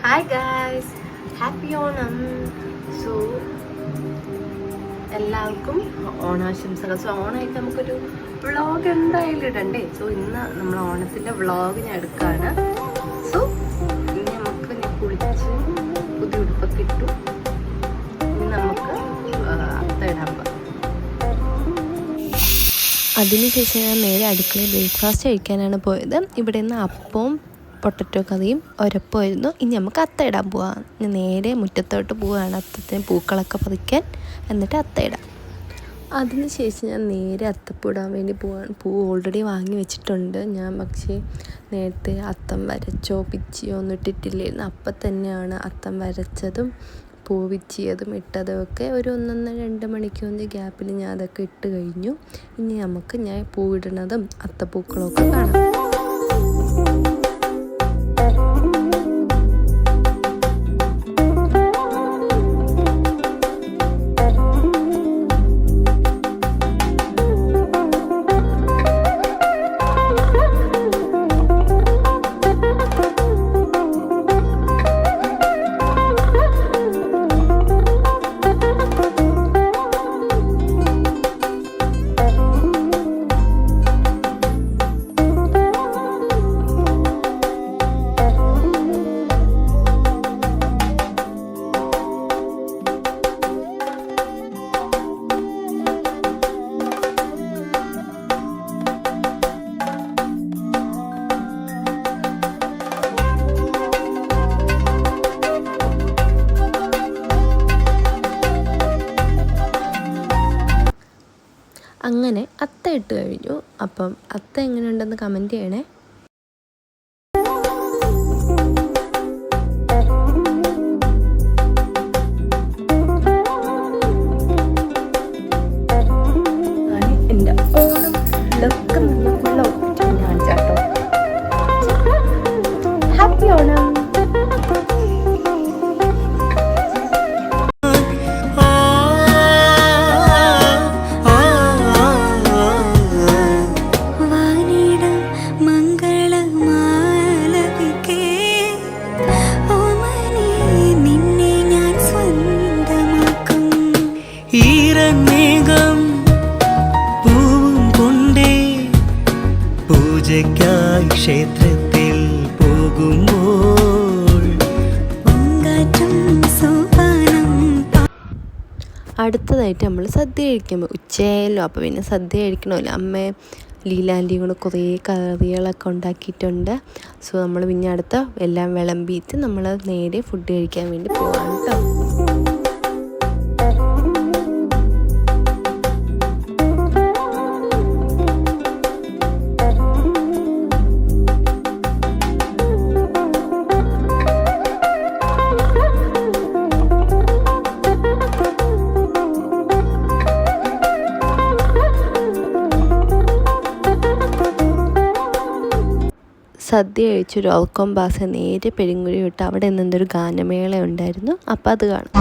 Hi guys, happy Onam. So എല്ലാവർക്കും ഓണാശംസകൾ. So ഓണമായിട്ട് നമുക്കൊരു വ്ളോഗ് എന്തായാലും ഇടണ്ടേ. സോ ഇന്ന് നമ്മൾ ഓണത്തിൻ്റെ വ്ളോഗ് ഞാൻ എടുക്കുകയാണ്. സോ ഇനി നമുക്ക് കുളിച്ച് പുതിയ ഉടുപ്പൊക്കെ ഇട്ടു. ഇനി നമുക്ക് അത്ത ഇടാൻ പോകാം. അതിനുശേഷം ഞാൻ നേരെ അടുക്കളയിൽ ബ്രേക്ക്ഫാസ്റ്റ് കഴിക്കാനാണ് പോയത്. ഇവിടെ നിന്ന് അപ്പവും പൊട്ടറ്റോ കറിയും ഒരപ്പമായിരുന്നു. ഇനി നമുക്ക് അത്ത ഇടാൻ പോവാം. ഞാൻ നേരെ മുറ്റത്തോട്ട് പോവുകയാണ് അത്തത്തിന് പൂക്കളൊക്കെ പറിക്കാൻ, എന്നിട്ട് അത്ത ഇടാം. അതിനുശേഷം ഞാൻ നേരെ അത്തപ്പൂ ഇടാൻ വേണ്ടി പോവാണ്. പൂ ഓൾറെഡി വാങ്ങി വെച്ചിട്ടുണ്ട് ഞാൻ. പക്ഷേ നേരത്തെ അത്തം വരച്ചോ പിച്ചിയോ ഒന്നും ഇട്ടിട്ടില്ലായിരുന്നു. അപ്പം തന്നെയാണ് അത്തം വരച്ചതും പൂ പിച്ചിയതും ഇട്ടതും ഒക്കെ ഒരു 1-2 മണിക്കൂറിൻ്റെ ഗ്യാപ്പിൽ ഞാൻ അതൊക്കെ ഇട്ട് കഴിഞ്ഞു. ഇനി നമുക്ക് ഞാൻ പൂവിടുന്നതും അത്തപ്പൂക്കളൊക്കെ കാണാം. അങ്ങനെ അത്ത ഇട്ട് കഴിഞ്ഞു. അപ്പം അത്ത എങ്ങനെയുണ്ടെന്ന് കമൻറ്റ് ചെയ്യണേ. എൻ്റെ ഓണം ലൊക്കെ നല്ല ഞാൻ ചാട്ടോ. ഹാപ്പി ഓണം. ക്ഷേത്രത്തിൽ പോകുമ്പോൾ അടുത്തതായിട്ട് നമ്മൾ സദ്യ കഴിക്കുമ്പോൾ ഉച്ചയായല്ലോ. അപ്പോൾ പിന്നെ സദ്യ കഴിക്കണമല്ലോ. അമ്മ ലീലാൻ്റെയും കൂടെ കുറേ കറികളൊക്കെ ഉണ്ടാക്കിയിട്ടുണ്ട്. സോ നമ്മൾ പിന്നെ അടുത്ത എല്ലാം വിളമ്പിയിട്ട് നമ്മൾ നേരെ ഫുഡ് കഴിക്കാൻ വേണ്ടി പോവാണ് കേട്ടോ. സദ്യ കഴിച്ചൊരു ഓൾക്കൊമ്പാസ് നേരെ പെരുങ്കുഴി വിട്ട് അവിടെ നിന്നൊരു ഗാനമേള ഉണ്ടായിരുന്നു. അപ്പം അത് കാണാം.